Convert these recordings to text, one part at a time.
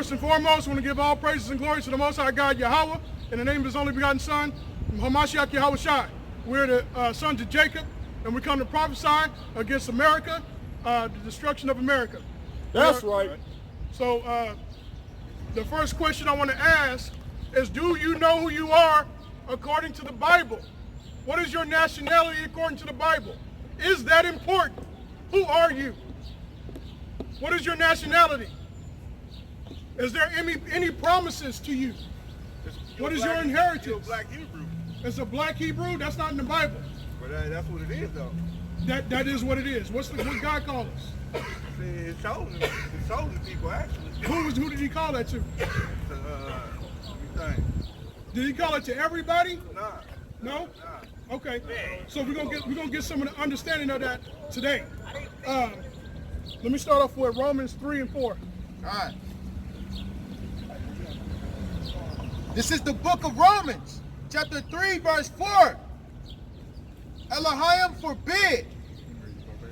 First and foremost, I want to give all praises and glory to the Most High God, Yahweh, in the name of His only begotten Son, Hamashiach Yahweh Shai. We're the sons of Jacob, and we come to prophesy against America, the destruction of America. That's right. So the first question I want to ask is, do you know who you are according to the Bible? What is your nationality according to the Bible? Is that important? Who are you? What is your nationality? Is there any promises to you? What is your inheritance? You're a black Hebrew. It's a black Hebrew? That's not in the Bible. But that's what it is, though. That is what it is. What God call us? His chosen people, actually. Who did He call that to? Did He call it to everybody? Nah. No? Nah. Okay. So we're gonna get some of the understanding of that today. Let me start off with Romans 3 and 4. All right. This is the book of Romans, chapter 3, verse 4. Elohim forbid.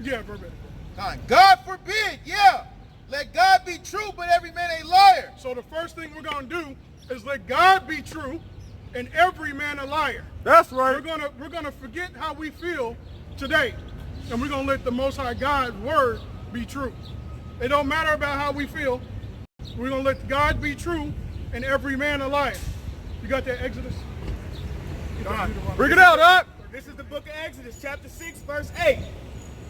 Yeah, verbatim. God forbid, yeah. Let God be true, but every man a liar. So the first thing we're gonna do is let God be true and every man a liar. That's right. We're gonna forget how we feel today, and we're gonna let the Most High God's word be true. It don't matter about how we feel. We're gonna let God be true and every man a liar. You got that, Exodus? Bring it out, up. This is the book of Exodus, chapter 6, verse 8.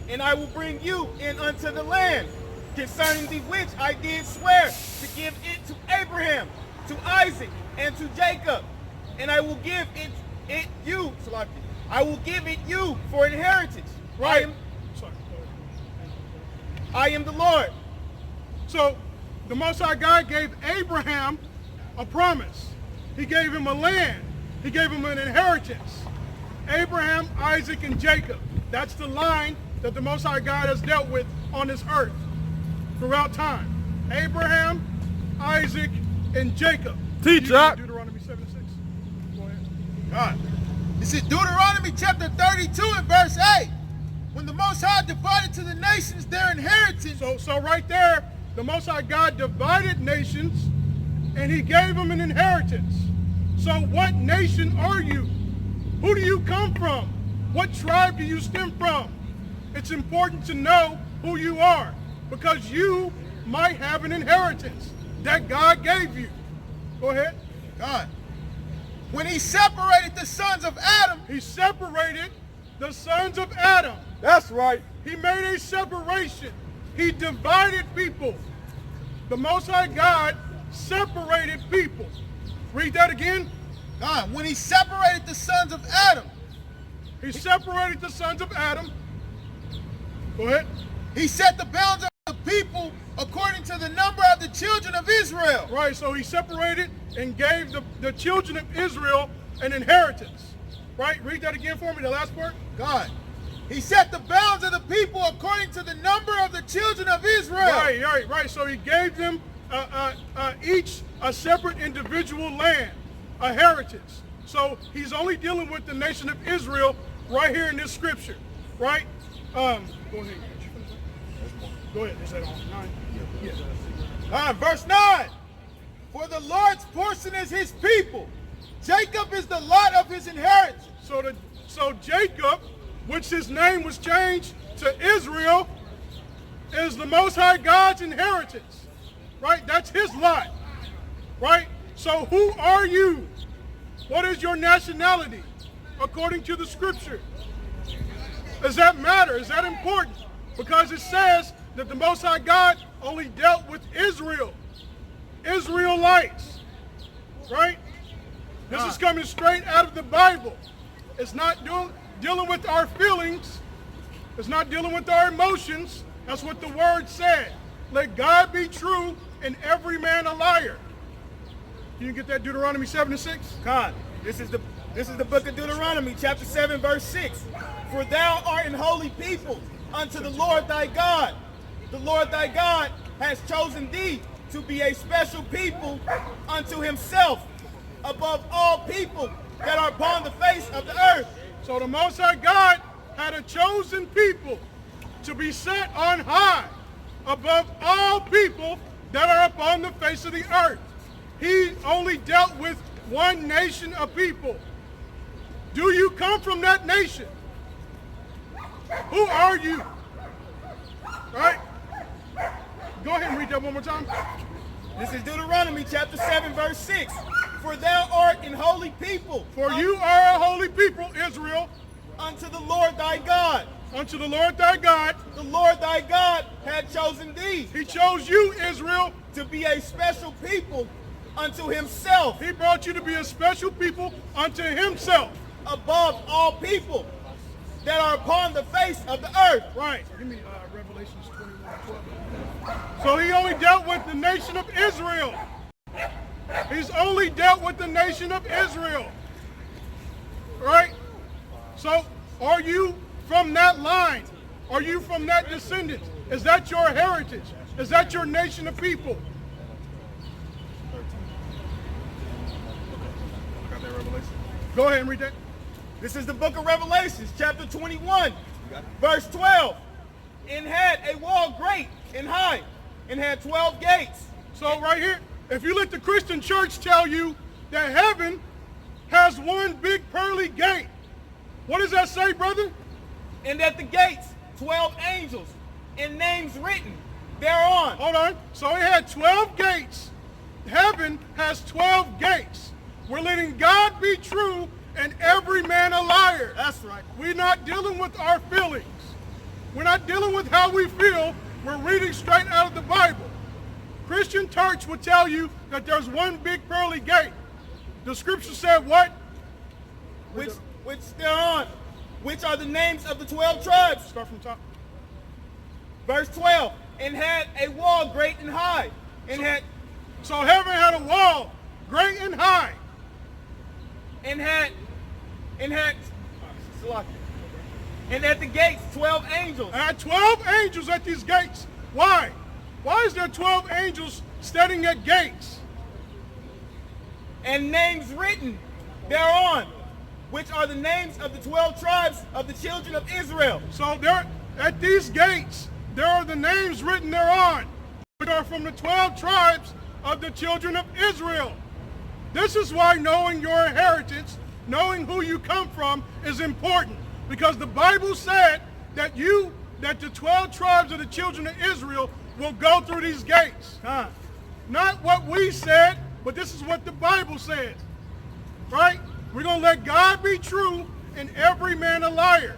And I will bring you in unto the land, concerning the which I did swear to give it to Abraham, to Isaac, and to Jacob. And I will give it you, Salaki. I will give it you for inheritance. Right. I am the Lord. So the Most High God gave Abraham a promise. He gave him a land. He gave him an inheritance. Abraham, Isaac, and Jacob. That's the line that the Most High God has dealt with on this earth throughout time. Abraham, Isaac, and Jacob. Teach up. Deuteronomy 7 and 6. Go ahead. God. This is Deuteronomy chapter 32 and verse 8. When the Most High divided to the nations their inheritance. So right there, the Most High God divided nations and He gave them an inheritance. So what nation are you? Who do you come from? What tribe do you stem from? It's important to know who you are, because you might have an inheritance that God gave you. Go ahead. God. When He separated the sons of Adam. He separated the sons of Adam. That's right. He made a separation. He divided people. The Most High God separated people. Read that again. God. When He separated the sons of Adam. He separated the sons of Adam. Go ahead. He set the bounds of the people according to the number of the children of Israel. Right, so He separated and gave the children of Israel an inheritance. Right, read that again for me, the last part. God. He set the bounds of the people according to the number of the children of Israel. Right. So He gave them each a separate individual land, a heritage. So He's only dealing with the nation of Israel right here in this scripture, right? Go ahead. Go ahead. Is that on 9? Yeah. Verse 9. For the Lord's portion is His people. Jacob is the lot of His inheritance. So Jacob, which his name was changed to Israel, is the Most High God's inheritance. Right? That's His lot. Right? So who are you? What is your nationality according to the scripture? Does that matter? Is that important? Because it says that the Most High God only dealt with Israel. Israelites. Right? This is coming straight out of the Bible. It's not dealing with our feelings. It's not dealing with our emotions. That's what the word said. Let God be true and every man a liar. Can you get that Deuteronomy 7 and 6? God, this is the book of Deuteronomy, chapter 7, verse 6. For thou art an holy people unto the Lord thy God. The Lord thy God has chosen thee to be a special people unto Himself above all people that are upon the face of the earth. So the Most High God had a chosen people to be set on high above all people that are upon the face of the earth. He only dealt with one nation of people. Do you come from that nation? Who are you? Right? Go ahead and read that one more time. This is Deuteronomy chapter 7, verse 6. For thou art an holy people. For you are a holy people, Israel, Unto the Lord thy God. unto the Lord thy God. The Lord thy God had chosen thee He chose you, Israel. to be a special people unto himself, He brought you to be a special people unto himself. above all people that are upon the face of the earth. Right. Give me Revelations 21:12. So he only dealt with the nation of Israel. He's only dealt with the nation of Israel. Right? So are you from that line? Are you from that descendant? Is that your heritage? Is that your nation of people? Got that revelation? Go ahead and read that. This is the book of Revelations, chapter 21, verse 12. And had a wall great and high, and had 12 gates. So right here, if you let the Christian church tell you that heaven has one big pearly gate, what does that say, brother? And at the gates 12 angels, and names written thereon. Hold on. So it had 12 gates. Heaven has 12 gates. We're letting God be true and every man a liar. That's right. We're not dealing with our feelings. We're not dealing with how we feel. We're reading straight out of the Bible. Christian church would tell you that there's one big pearly gate. The scripture said what? Which thereon, which are the names of the 12 tribes. Start from top. Verse 12. And had a wall great and high, and had So heaven had a wall, great and high. and at the gates 12 angels. And had 12 angels at these gates. Why? Why is there 12 angels standing at gates? And names written thereon, which are the names of the 12 tribes of the children of Israel. So there, at these gates, there are the names written thereon, which are from the 12 tribes of the children of Israel. This is why knowing your heritage, knowing who you come from, is important. Because the Bible said that the 12 tribes of the children of Israel will go through these gates. Not what we said, but this is what the Bible says. Right? We're going to let God be true and every man a liar.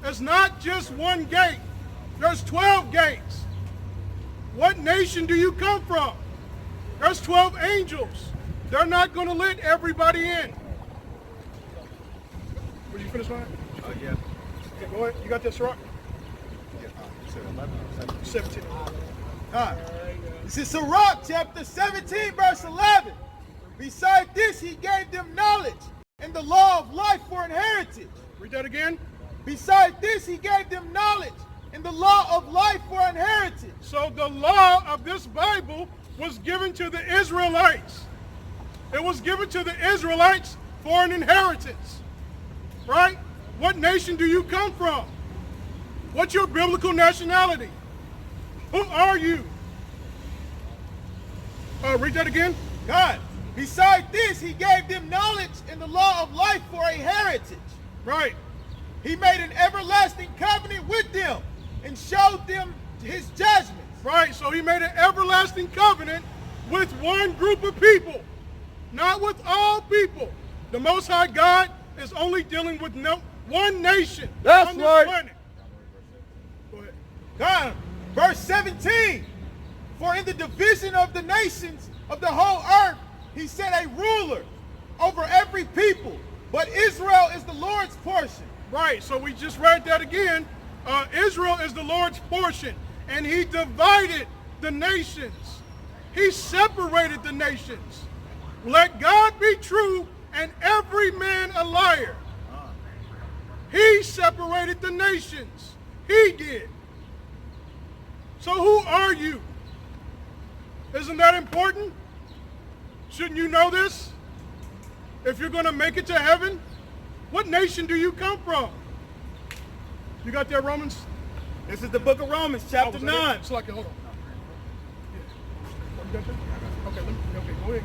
It's not just one gate. There's 12 gates. What nation do you come from? There's 12 angels. They're not going to let everybody in. Will you finish mine? Yeah. Okay, go ahead. You got this, Rock? You said 11 or 17. This is Sirach chapter 17, verse 11. Beside this, he gave them knowledge and the law of life for an heritage. Read that again. Beside this, he gave them knowledge and the law of life for an heritage. So the law of this Bible was given to the Israelites. It was given to the Israelites for an inheritance. Right? What nation do you come from? What's your biblical nationality? Who are you? Read that again. God, beside this, he gave them knowledge and the law of life for a heritage. Right. He made an everlasting covenant with them and showed them his judgments. Right. So he made an everlasting covenant with one group of people, not with all people. The Most High God is only dealing with one nation That's on this right. planet. Go ahead. God, verse 17, for in the division of the nations of the whole earth, he set a ruler over every people, but Israel is the Lord's portion. Right, so we just read that again. Israel is the Lord's portion, and he divided the nations. He separated the nations. Let God be true and every man a liar. He separated the nations. He did. So who are you? Isn't that important? Shouldn't you know this? If you're going to make it to heaven, what nation do you come from? You got that, Romans? This is the book of Romans, chapter 9. It's like, hold on. You got that? Okay, okay, go ahead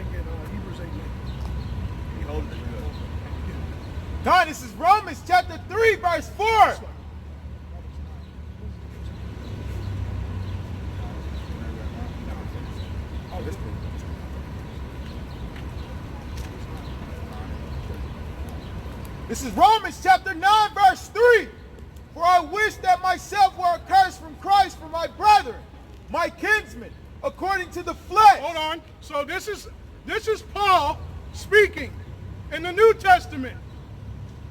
and get Hebrews 8. He holding it good. God, this is Romans chapter 3, verse 4. Oh, this one. This is Romans chapter 9, verse 3. For I wish that myself were accursed from Christ for my brethren, my kinsmen, according to the flesh. Hold on. So this is Paul speaking in the New Testament,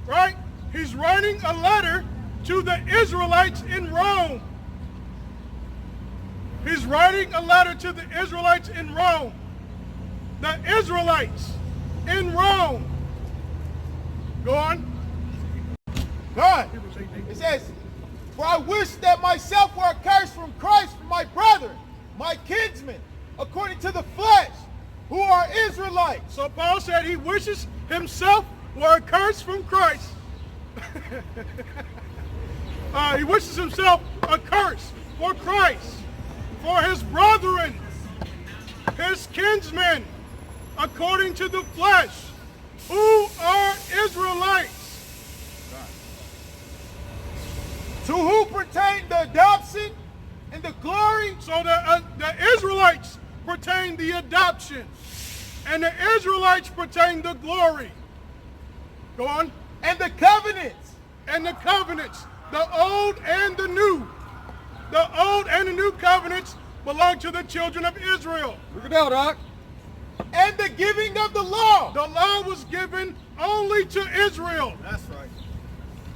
right? He's writing a letter to the Israelites in Rome. He's writing a letter to the Israelites in Rome. The Israelites in Rome. Go on. God, it says, for I wish that myself were accursed from Christ for my brethren, my kinsmen, according to the flesh, who are Israelites. So Paul said he wishes himself were accursed from Christ. He wishes himself accursed for Christ, for his brethren, his kinsmen, according to the flesh, who are Israelites. To who pertain the adoption and the glory. So the Israelites pertain the adoption, and the Israelites pertain the glory. Go on. And the covenants. And the covenants, the old and the new. The old and the new covenants belong to the children of Israel. Look it out, Doc. And the giving of the law. The law was given only to Israel. That's right.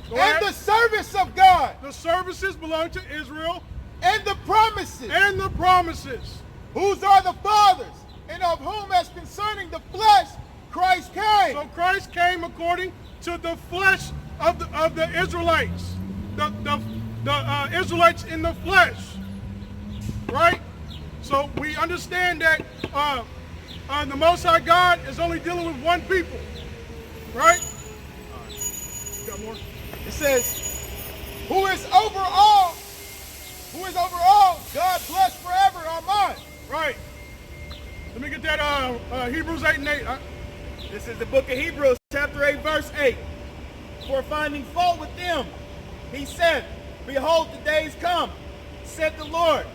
Go and ahead. the service of God. The services belong to Israel. And the promises. And the promises. Whose are the fathers, and of whom as concerning the flesh Christ came. So Christ came according to the flesh of the Israelites. The Israelites in the flesh. Right? So we understand that the Most High God is only dealing with one people. Right? You got more? It says, who is over all, God bless forever, amen. Right. Let me get that Hebrews 8 and 8. This is the book of Hebrews, chapter 8, verse 8. For finding fault with them, he said, behold, the days come, said the Lord,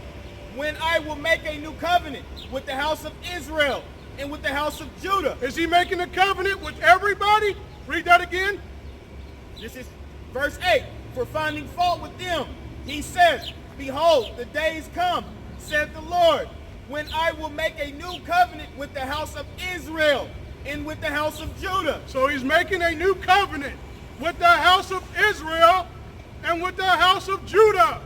when I will make a new covenant with the house of Israel and with the house of Judah. Is he making a covenant with everybody? Read that again. This is verse 8. For finding fault with them, he says, behold, the days come, said the Lord, when I will make a new covenant with the house of Israel and with the house of Judah. So he's making a new covenant with the house of Israel and with the house of Judah.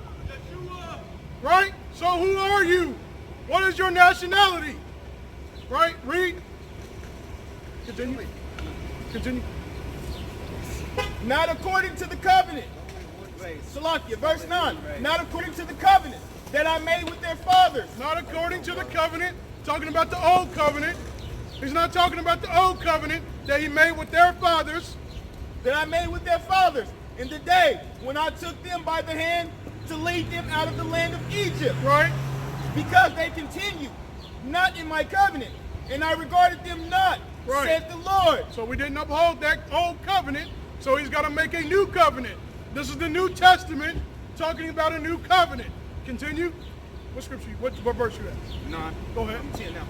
Right? So who are you? What is your nationality? Right? Read. Continue. Continue. Not according to the covenant. Salakia, verse 9. Not according to the covenant that I made with their fathers. Not according to the covenant. Talking about the old covenant. He's not talking about the old covenant that he made with their fathers. That I made with their fathers in the day when I took them by the hand to lead them out of the land of Egypt. Right? Because they continued not in my covenant, and I regarded them not, Right. said the Lord. So we didn't uphold that old covenant, so he's got to make a new covenant. This is the New Testament talking about a new covenant. Continue. What scripture? What verse you at? 9. Go ahead. 10 now.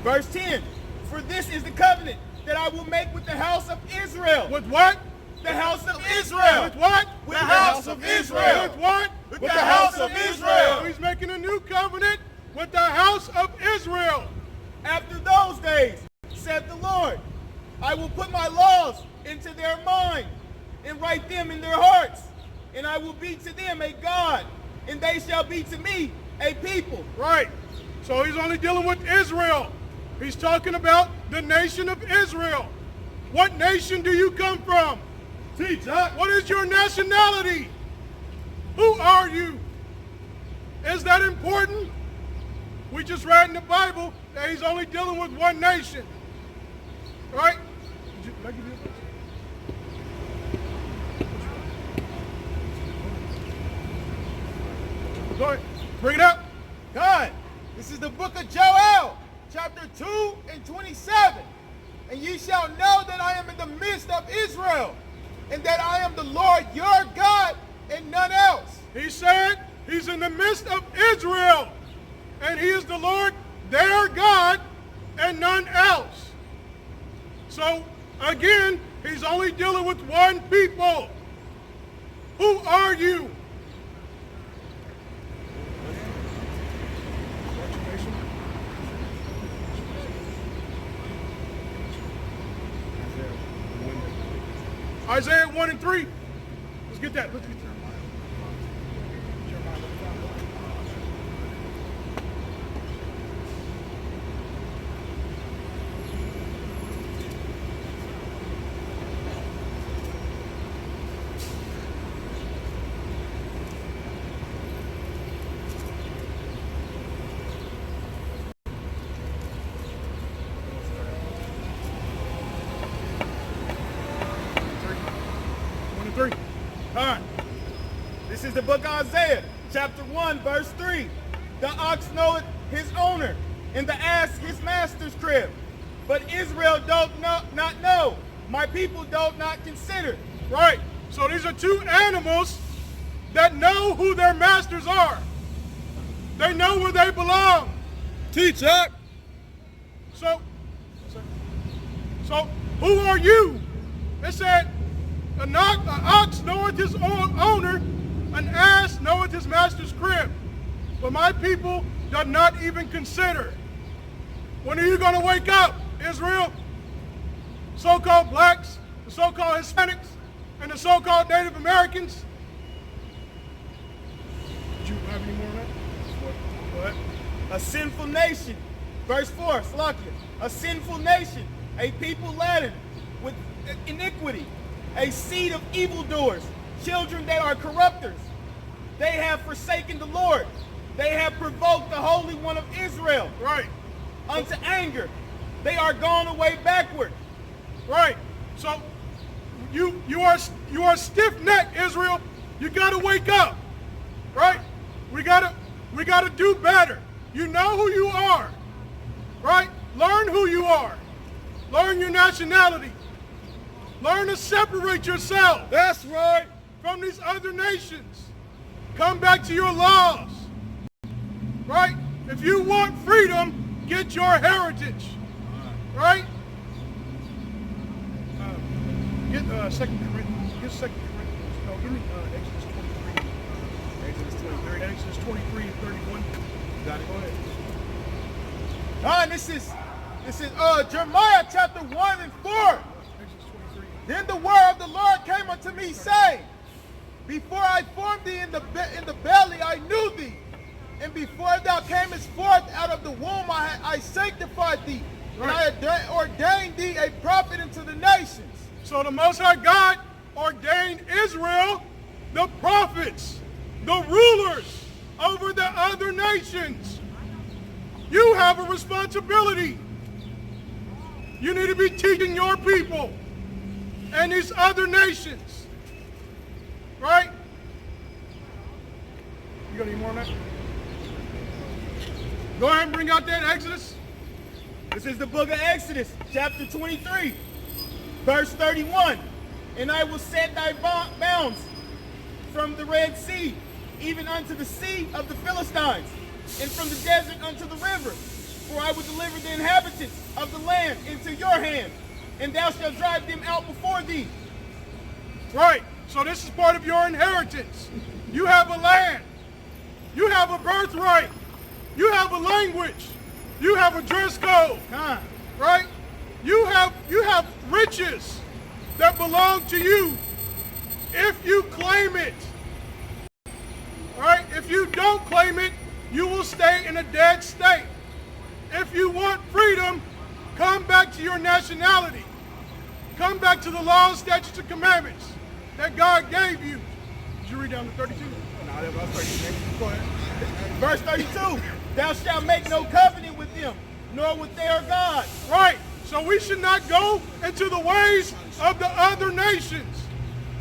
Verse 10. For this is the covenant that I will make with the house of Israel. With what? The house of Israel. With what? With the house of Israel. With what? With the house of Israel. So he's making a new covenant with the house of Israel. After those days, said the Lord, I will put my laws into their mind and write them in their hearts, and I will be to them a God, and they shall be to me a people. Right. So he's only dealing with Israel. He's talking about the nation of Israel. What nation do you come from? Teach, huh? What is your nationality? Who are you? Is that important? We just read in the Bible that he's only dealing with one nation. Right? Did I give you a Go ahead. Bring it up. God. This is the book of Joel, chapter 2 and 27. And ye shall know that I am in the midst of Israel, and that I am the Lord your God, and none else. He said he's in the midst of Israel, and he is the Lord their God, and none else. So, again, he's only dealing with one people. Who are you? Isaiah 1 and 3. Let's get that. Let's get that. All right. This is the book of Isaiah, chapter 1, verse 3. The ox knoweth his owner, and the ass his master's crib. But Israel doth not know. My people doth not consider. Right. So these are two animals that know who their masters are. They know where they belong. Teach up. So who are you? It said, an ox knoweth his own owner, an ass knoweth his master's crib. But my people do not even consider. When are you going to wake up, Israel? So-called blacks, the so-called Hispanics, and the so-called Native Americans. Did you have any more on that? Go ahead. A sinful nation. Verse 4, Slakia. A sinful nation, a people laden with iniquity, a seed of evildoers, children that are corrupters. They have forsaken the Lord. They have provoked the Holy One of Israel. Right. Unto anger. They are gone away backward. Right. So you are stiff-necked, Israel. You got to wake up. Right? We got to do better. You know who you are. Right? Learn who you are. Learn your nationality. Learn to separate yourself. That's right. From these other nations. Come back to your laws. Right? If you want freedom, get your heritage. Right? Get 2 Corinthians. Get 2 Corinthians. No, give me Exodus 23. Exodus 23. Exodus 23 and 31. Got it. Go ahead. And this is Jeremiah chapter 1 and 4. Exodus 23. Then the word of the Lord came unto me, saying, before I formed thee in the belly, I knew thee. And before thou camest forth out of the womb, I sanctified thee. Right. And I ordained thee a prophet unto the nations. So the Most High God ordained Israel the prophets, the rulers over the other nations. You have a responsibility. You need to be teaching your people and these other nations. Right? You got any more on that? Go ahead and bring out that Exodus. This is the book of Exodus, chapter 23, verse 31. And I will set thy bounds from the Red Sea, even unto the sea of the Philistines, and from the desert unto the river. For I will deliver the inhabitants of the land into your hand, and thou shalt drive them out before thee. Right. So this is part of your inheritance. You have a land. You have a birthright. You have a language. You have a dress code. Right? You have riches that belong to you if you claim it. Right? If you don't claim it, you will stay in a dead state. If you want freedom, come back to your nationality. Come back to the laws, statutes, and commandments that God gave you. Did you read down to 32? No, that was 32. Go ahead. Verse 32, thou shalt make no covenant with them, nor with their God. Right. So we should not go into the ways of the other nations.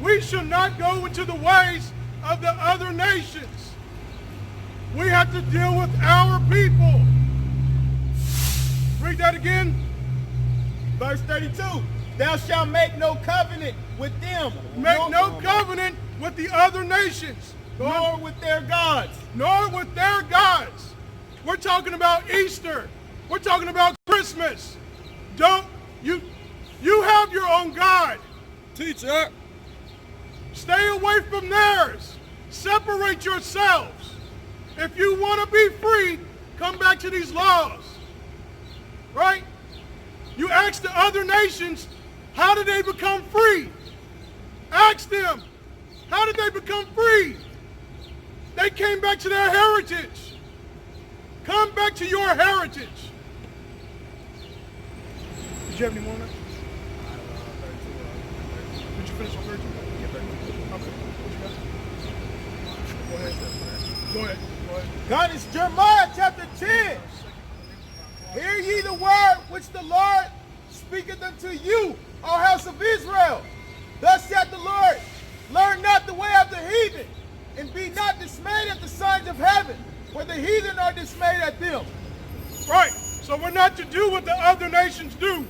We should not go into the ways of the other nations. We have to deal with our people. Read that again. Verse 32. Thou shalt make no covenant with them. Make no covenant with the other nations. Nor with their gods. Nor with their gods. We're talking about Easter. We're talking about Christmas. You have your own God. Teacher. Stay away from theirs. Separate yourselves. If you want to be free, come back to these laws. Right? You ask the other nations, how did they become free? Ask them, how did they become free? They came back to their heritage. Come back to your heritage. Did you have any more on that? Did you finish on 13? Okay. What you got? Go ahead. God is Jeremiah chapter 10. Hear ye the word which the Lord speaketh unto you, O house of Israel. Thus saith the Lord, learn not the way of the heathen, and be not dismayed at the signs of heaven, for the heathen are dismayed at them. Right. So we're not to do what the other nations do.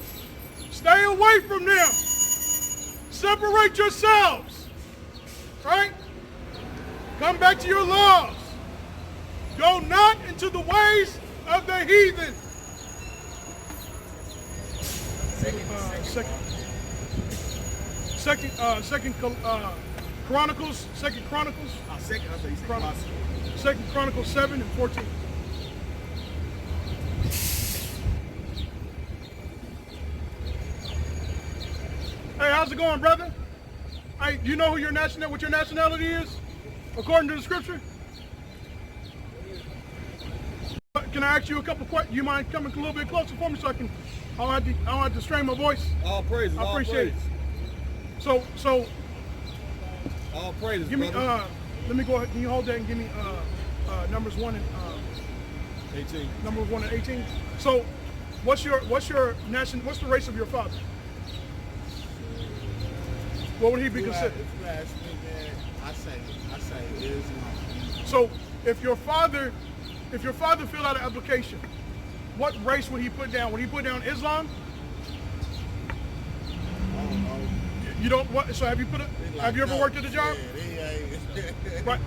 Stay away from them. Separate yourselves. Right? Come back to your laws. Go not into the ways of the heathen. Second Chronicles. Second Chronicles 7 and 14. Hey, how's it going, brother? Hey, do you know who what your nationality is, according to the scripture? Can I ask you a couple questions? You mind coming a little bit closer for me so I don't have to strain my voice? All praises. I appreciate it. So all praises. give me brother. let me go ahead. Can you hold that and give me numbers 1 and 18. number 1 and 18? So what's the race of your father? What would he be considered? If you ask me, man, I say Islam. So if your father filled out an application, what race would he put down? Would he put down Islam? I don't know. You don't what? So have you have you ever worked at a job?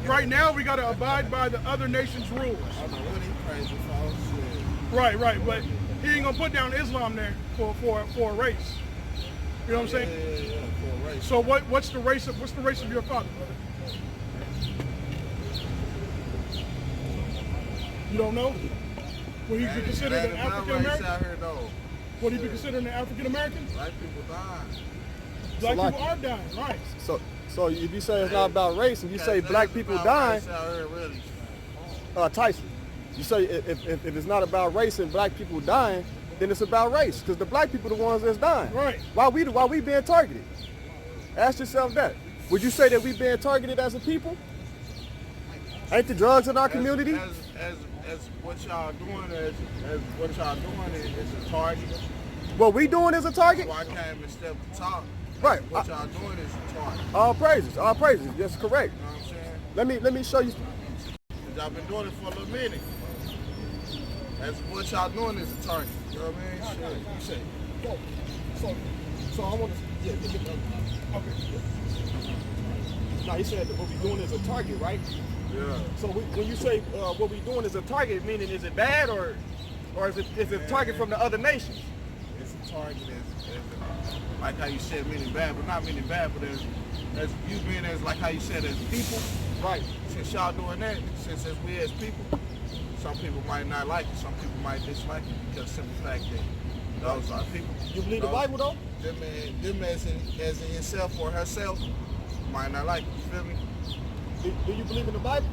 Right now we got to abide by the other nation's rules. I don't know what he crazy for. Right. But he ain't gonna put down Islam there for a race. You know what I'm saying? Yeah, for a race. So what's the race of your father, brother? You don't know? Would he be considered an African American? out here though. Would he be considered an African American? Black people dying. Black like- people are dying, right? So if you say it's not about race, and you say black people dying, Out here, really. Tyson, you say if it's not about race and black people dying, then it's about race, because the black people are the ones that's dying. Right. Why we being targeted? Ask yourself that. Would you say that we being targeted as a people? Ain't the drugs in our community? As what y'all doing is a target. What we doing is a target? So I came and stepped the top. Right. What y'all doing is a target. All praises. That's correct. You know what I'm saying? Let me show you. 'Cause y'all been doing it for a little minute. That's what y'all doing is a target. You know what I mean? So I want to. Okay. Now you said that what we doing is a target, right? Yeah. So when you say what we doing is a target, meaning is it bad or is it a target from the other nations? It's a target like how you said, meaning bad, but not meaning bad, but as you being as like how you said as people. Right. Since y'all doing that, since as we as people, some people might not like it, some people might dislike it because simple fact that those are people. You believe the Bible though? Them as in himself or herself might not like it. You feel me? Do you believe in the Bible?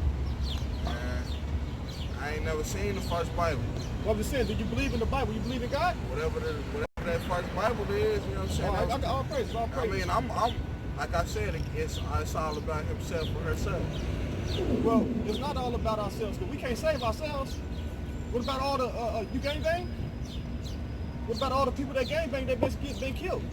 I ain't never seen the first Bible. Well, I'm just saying, do you believe in the Bible? You believe in God? Whatever that first Bible is, you know what I'm saying? I got all praise. I mean, I'm like I said, it's all about himself or herself. Well, it's not all about ourselves, because we can't save ourselves. What about all the, you gangbang? What about all the people that gangbang that been killed?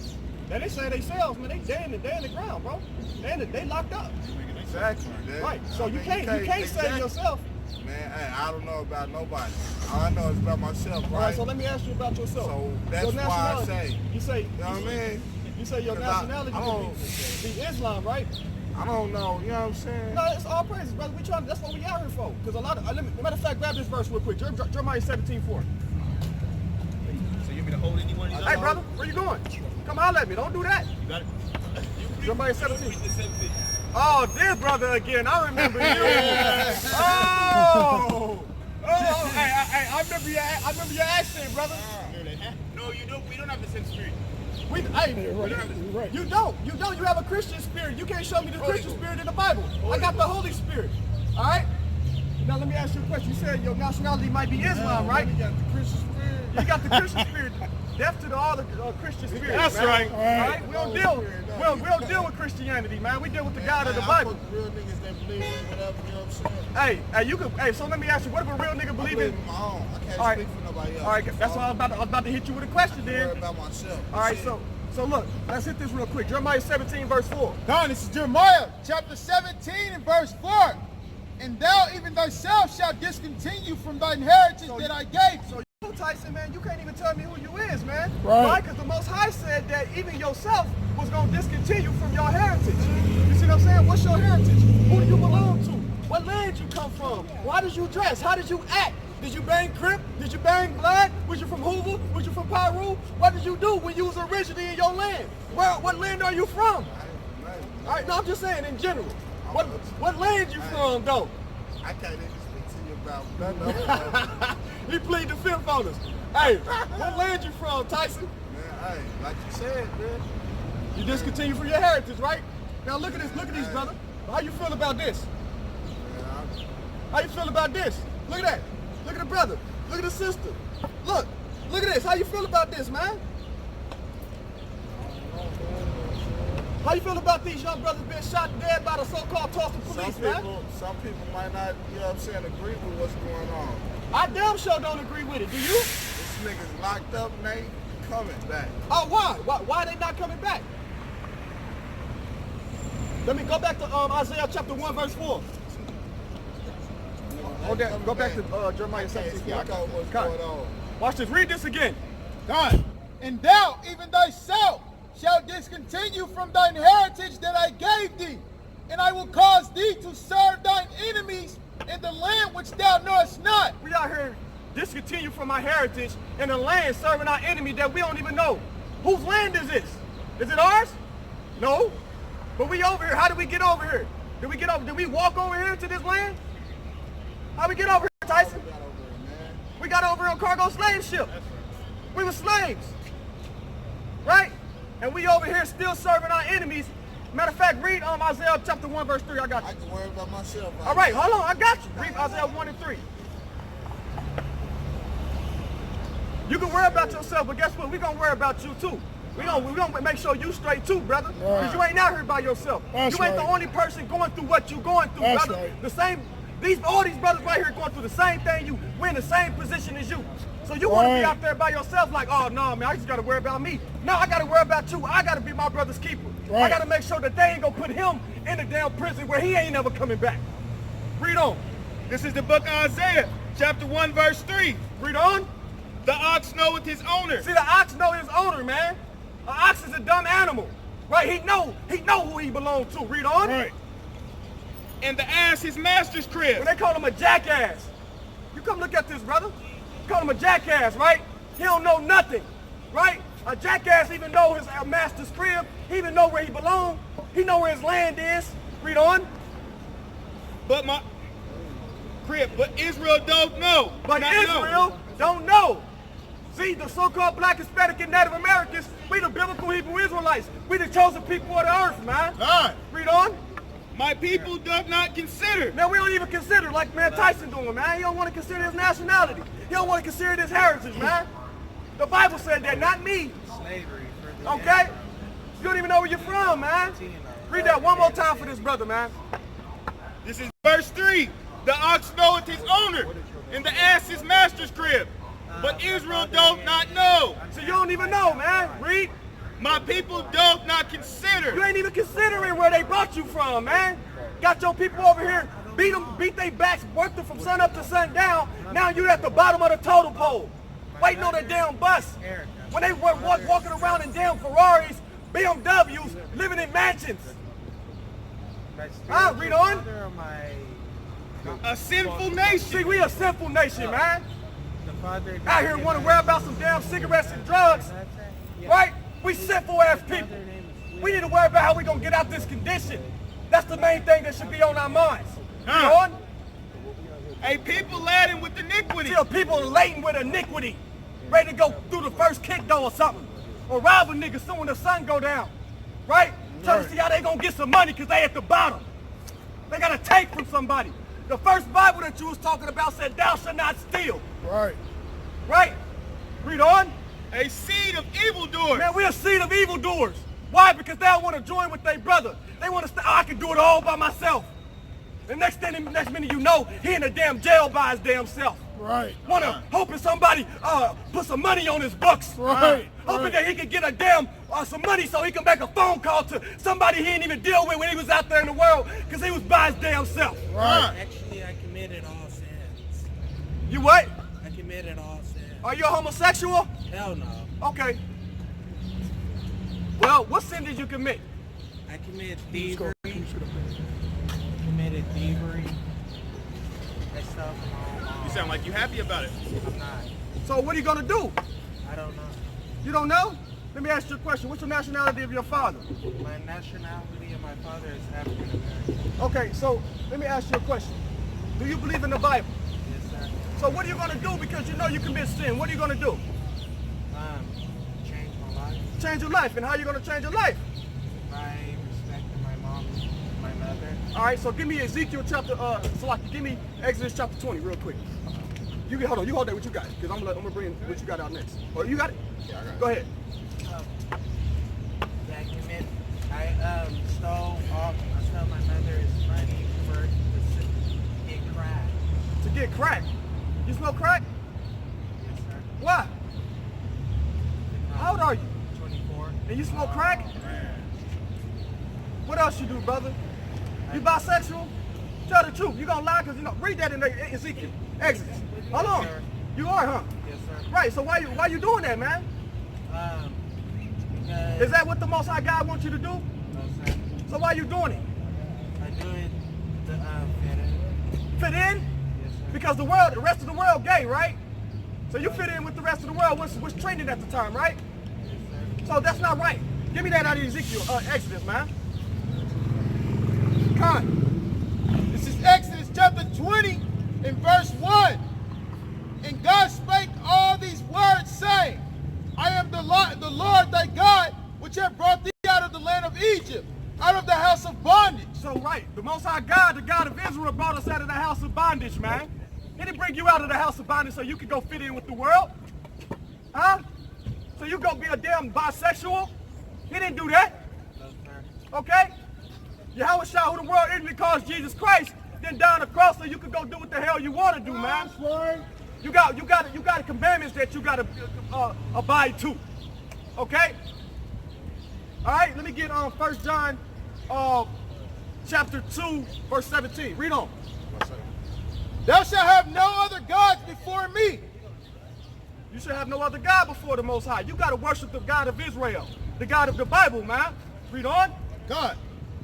Now they say themselves, man, they in the ground, bro. They locked up. Exactly. Right. So you can't save yourself. Man, hey, I don't know about nobody. All I know is about myself, right? All right, so let me ask you about yourself. So that's Your why I nationality. say, You say, you know what I mean? You say your 'Cause nationality I would be Islam, right? I don't know, you know what I'm saying? No, it's all praises, brother. That's what we out here for. Because a lot of, matter of fact, grab this verse real quick. Jeremiah 17:4. So you want me to hold anyone of these? Hey, brother, where you going? Come holler at me. Don't do that. You got it. Jeremiah 17. Oh, this brother again. I remember you. Oh, hey, I remember your accent, brother. No, you don't. We don't have the same spirit. You don't. You have a Christian spirit. You can't show me the Christian spirit in the Bible. I got the Holy Spirit. All right? Now let me ask you a question. You said your nationality might be Islam, right? You got the Christian spirit. You got the Christian spirit. Deaf to all the Christian spirits. That's man. right. All right? We don't deal with Christianity, man. We deal with the God of the Bible. I fuck real niggas that believe in whatever, you know what I'm saying? Hey, so let me ask you, what if a real nigga I believe believe in? in my own. I can't All right. speak for nobody else. All right, that's why I was about to hit you with a question I worry then. about myself. All right, so look, let's hit this real quick. Jeremiah 17, verse 4. Don, this is Jeremiah chapter 17 and verse 4. And thou even thyself shalt discontinue from thine heritage that I gave thee. So you, Tyson, man, you can't even tell me who you is, man. Right. Because the Most High said that even yourself was going to discontinue from your heritage. You see what I'm saying? What's your heritage? Who do you belong to? What land you come from? Why did you dress? How did you act? Did you bang Crip? Did you bang Blood? Was you from Hoover? Was you from Pyru? What did you do when you was originally in your land? What land are you from? All right, no, I'm just saying in general. What land you from, though? I can't even speak to you about none of it. He plead the fifth on us. Hey, what land you from, Tyson? Man, hey, like you said, man. You discontinue from your heritage, right? Now look at these, brother. How you feel about this? Man, How you feel about this? Look at that. Look at the brother. Look at the sister. Look at this. How you feel about this, man? How you feel about these young brothers being shot dead by the so-called Tulsa police, man? Some people might not, you know what I'm saying, agree with what's going on. I damn sure don't agree with it. Do you? This nigga's locked up and they ain't coming back. Oh, why? Why are they not coming back? Let me go back to Isaiah chapter 1, verse 4. Go back to Jeremiah 17. I got what's going on. Watch this. Read this again. Don, and thou even thyself shalt discontinue from thine heritage that I gave thee, and I will cause thee to serve thine enemies in the land which thou knowest not. We out here discontinue from our heritage in a land serving our enemy that we don't even know. Whose land is this? Is it ours? No. But we over here. How did we get over here? Did we walk over here to this land? How we get over here, Tyson? We got over here on cargo slave ship. We were slaves. Right? And we over here still serving our enemies. Matter of fact, read Isaiah chapter 1, verse 3. I got you. I can worry about myself. All right, hold on. I got you. Read Isaiah 1 and 3. You can worry about yourself, but guess what? We're going to worry about you too. We're gonna make sure you straight too, brother. Because you ain't out here by yourself. That's you ain't right. the only person going through what you going through, That's brother. right. All these brothers right here going through the same thing. We're in the same position as you. So you want to be Right. out there by yourself like, oh, no, man, I just got to worry about me. No, I got to worry about you. I got to be my brother's keeper. I Right. got to make sure that they ain't going to put him in the damn prison where he ain't never coming back. Read on. This is the book of Isaiah, chapter 1, verse 3. Read on. The ox knoweth his owner. See, the ox know his owner, man. An ox is a dumb animal. Right? He know who he belongs to. Read on. Right. And the ass his master's crib. When they call him a jackass. You come look at this, brother. Call him a jackass, right? He don't know nothing, right? A jackass even know his master's crib. He even know where he belong. He know where his land is. Read on. But Israel don't know. But Not Israel know. don't know. See, the so-called Black, Hispanic, and Native Americans, we the biblical Hebrew Israelites. We the chosen people of the earth, man. God. Read on. My people doth not consider. Man, we don't even consider like man Tyson doing, man. He don't want to consider his nationality. He don't want to consider his heritage, man. The Bible said that, not me. Okay? You don't even know where you're from, man. Read that one more time for this brother, man. This is verse 3. The ox knoweth his owner, and the ass his master's crib. But Israel doth not know. So you don't even know, man. Read. My people doth not consider. You ain't even considering where they brought you from, man. Got your people over here beat their backs, worked them from sun up to sundown. Now you at the bottom of the totem pole, waiting on that damn bus. When they were walking around in damn Ferraris, BMWs, living in mansions. Read on. A sinful nation. See, we a sinful nation, man. Out here want to worry about some damn cigarettes and drugs, right? We sinful ass people. We need to worry about how we gonna get out this condition. That's the main thing that should be on our minds. Read on. A people laden with iniquity. See, people laden with iniquity, ready to go through the first kick door or something, or rob a nigga soon when the sun go down, right? Trying to see how they gonna get some money because they at the bottom. They gotta take from somebody. The first Bible that you was talking about said, "Thou shalt not steal." Right. Right? Read on. A seed of evildoers. Man, we're a seed of evildoers. Why? Because they don't want to join with their brother. They want to say, "Oh, I can do it all by myself." The next minute you know, he in the damn jail by his damn self. Right. Hoping somebody put some money on his books. Right. Hoping that he can get a damn some money so he can make a phone call to somebody he didn't even deal with when he was out there in the world because he was by his damn self. Right. Actually, I committed all sins. You what? I committed all sins. Are you a homosexual? Hell no. Okay. Well, what sin did you commit? I committed thievery. Committed thievery. That stuff. You sound like you happy about it. I'm not. So what are you gonna do? I don't know. You don't know? Let me ask you a question. What's the nationality of your father? My nationality of my father is African American. Okay, so let me ask you a question. Do you believe in the Bible? Yes, sir. So what are you gonna do because you know you commit sin? What are you gonna do? Change my life Change your life. And how are you gonna change your life? by respecting my mom, my mother. All right, so give me Ezekiel chapter, give me Exodus chapter 20 real quick. You hold that what you got, because I'm gonna bring what you got out next. Or you got it? Yeah, I got it. Go ahead. I stole my mother's money to get crack. To get crack. You smoke crack? Yes, sir. Why? How old are you? 24. And you smoke crack? What else you do, brother? You bisexual? Tell the truth. You gonna lie? Because read that in Ezekiel, Exodus. Hold on. sir. You are, huh? Yes, sir. Right. So why you doing that, man? Because Is that what the Most High God wants you to do? no, sir. So why you doing it? I do it to fit in. Fit in? Yes, sir. Because the rest of the world gay, right? So you fit in with the rest of the world. What's trending at the time, right? Yes, sir. So that's not right. Give me that out of Ezekiel, Exodus, man. Con. This is Exodus chapter 20 and verse 1. And God spake all these words, saying, I am the Lord thy God, which have brought thee out of the land of Egypt, out of the house of bondage. So right, the Most High God, the God of Israel, brought us out of the house of bondage, man. He didn't bring you out of the house of bondage so you could go fit in with the world. Huh? So you go be a damn bisexual? He didn't do that. No, sir. Okay? Yahweh Shah, who the world ignorantly calls Jesus Christ, then down the cross so you could go do what the hell you want to do, man. You got commandments that you got to abide to. Okay? All right, let me get on 1 John chapter 2, verse 17. Read on. Thou shalt have no other gods before me. You should have no other God before the Most High. You got to worship the God of Israel, the God of the Bible, man. Read on. God,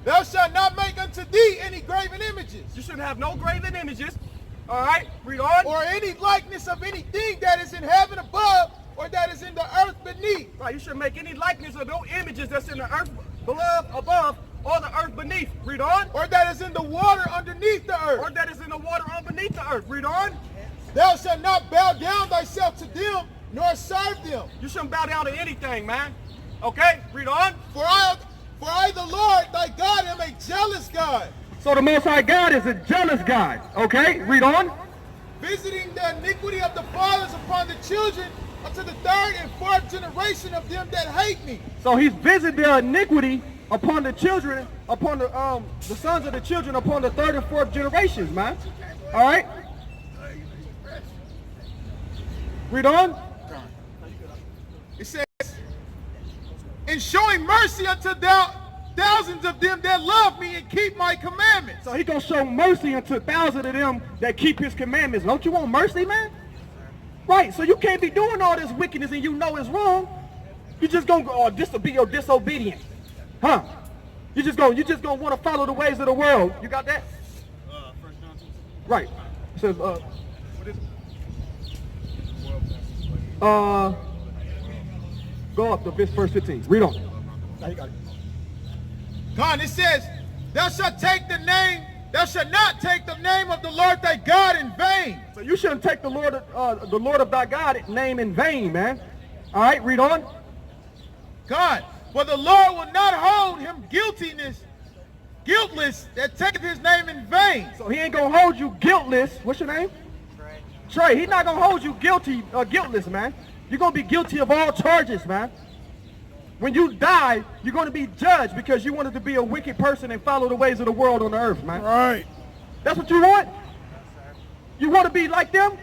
thou shalt not make unto thee any graven images, You shouldn't have no graven images. All right, read on. or any likeness of anything that is in heaven above, or that is in the earth beneath. Right, you shouldn't make any likeness of no images that's in the earth above or the earth beneath. Read on. Or that is in the water underneath the earth. Or that is in the water underneath the earth. Read on. Thou shalt not bow down thyself to them, nor serve them. You shouldn't bow down to anything, man. Okay, read on. For I, the Lord thy God, am a jealous God, So the Most High God is a jealous God. Okay, read on. visiting the iniquity of the fathers upon the children unto the third and fourth generation of them that hate me. So he's visited the iniquity upon the children, upon the sons of the children, upon the third and fourth generations, man. All right. Read on. It says, in showing mercy unto them thousands of them that love me and keep my commandments. So he gonna show mercy unto thousands of them that keep his commandments. Don't you want mercy, man? Right, so you can't be doing all this wickedness and you know it's wrong. You just gonna be disobedient. Huh? You just gonna want to follow the ways of the world. You got that? 1 John 2. Right. It says, What is it? go up to verse 15. Read on. Now you got it. God, it says, thou shalt not take the name of the Lord thy God in vain. So you shouldn't take the Lord of thy God name in vain, man. All right, read on. God, for the Lord will not hold him guiltless that taketh his name in vain. So he ain't gonna hold you guiltless. What's your name? Trey. He's not gonna hold you guiltless, man. You're gonna be guilty of all charges, man. When you die, you're gonna be judged because you wanted to be a wicked person and follow the ways of the world on the earth, man. Right. That's what you want? You want to be like them?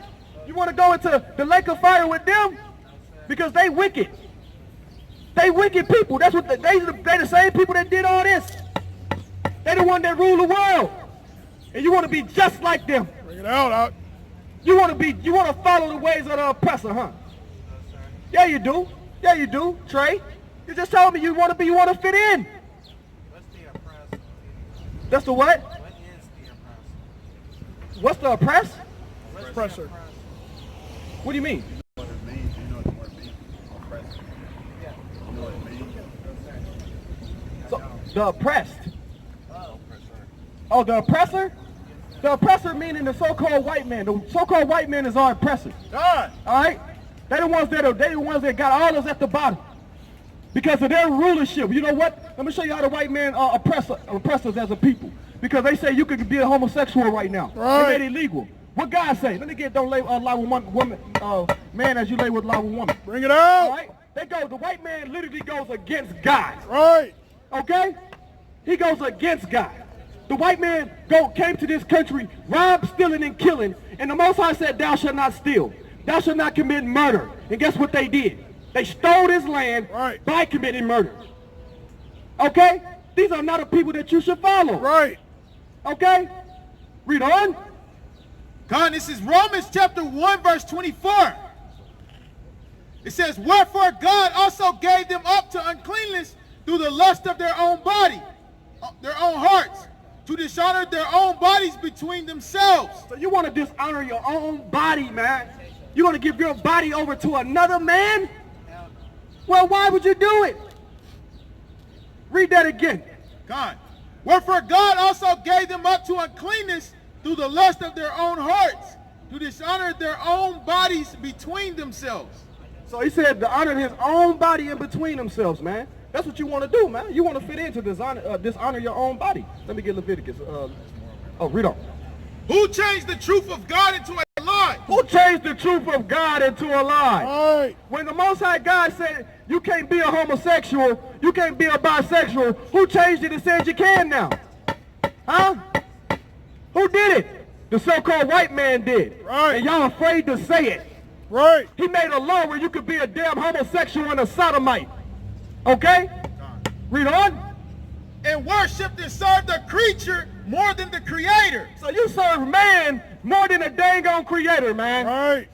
You want to go into the lake of fire with them? Because they wicked. They wicked people. That's what they the same people that did all this. They the one that rule the world. And you want to be just like them. Bring it out. You want to follow the ways of the oppressor, huh? Yeah, you do. Yeah, you do, Trey. You just told me you want to fit in. What's the oppressed? That's the what? What is the oppressed? What's the oppress? What's Oppressor. the oppressed? What do you mean? What it means, you know what the word means? Oppressor. Yeah. You know what it means? So, the oppressed. Oh. Oh, the oppressor? The oppressor meaning the so-called white man. The so-called white man is our oppressor. God, All right? They the ones that got all of us at the bottom. Because of their rulership. You know what? Let me show you how the white man oppress us as a people. Because they say you could be a homosexual right now. Right. They made it illegal. What God say? Let me get don't lie with woman, man as you lay with lie with woman. Bring it out. All right? The white man literally goes against God. Right. Okay? He goes against God. The white man came to this country, robbed, stealing, and killing, and the Most High said, thou shalt not steal. Thou shalt not commit murder. And guess what they did? They stole his land by committing murder. Okay? These are not the people that you should follow. Right. Okay? Read on. God, this is Romans chapter 1, verse 24. It says, wherefore God also gave them up to uncleanness through the lust of their own body, their own hearts, to dishonor their own bodies between themselves. So you want to dishonor your own body, man? You want to give your body over to another man? Well, why would you do it? Read that again. God, wherefore God also gave them up to uncleanness through the lust of their own hearts, to dishonor their own bodies between themselves. So he said to honor his own body in between themselves, man. That's what you want to do, man. You want to fit into dishonor your own body. Let me get Leviticus. Read on. Who changed the truth of God into a lie? Who changed the truth of God into a lie? Right. When the Most High God said you can't be a homosexual, you can't be a bisexual, who changed it and said you can now? Huh? Who did it? The so-called white man did. Right. And y'all afraid to say it. Right. He made a law where you could be a damn homosexual and a sodomite. Okay? Read on. And worshiped and served the creature more than the creator. So you serve man more than a dang on creator, man. Right.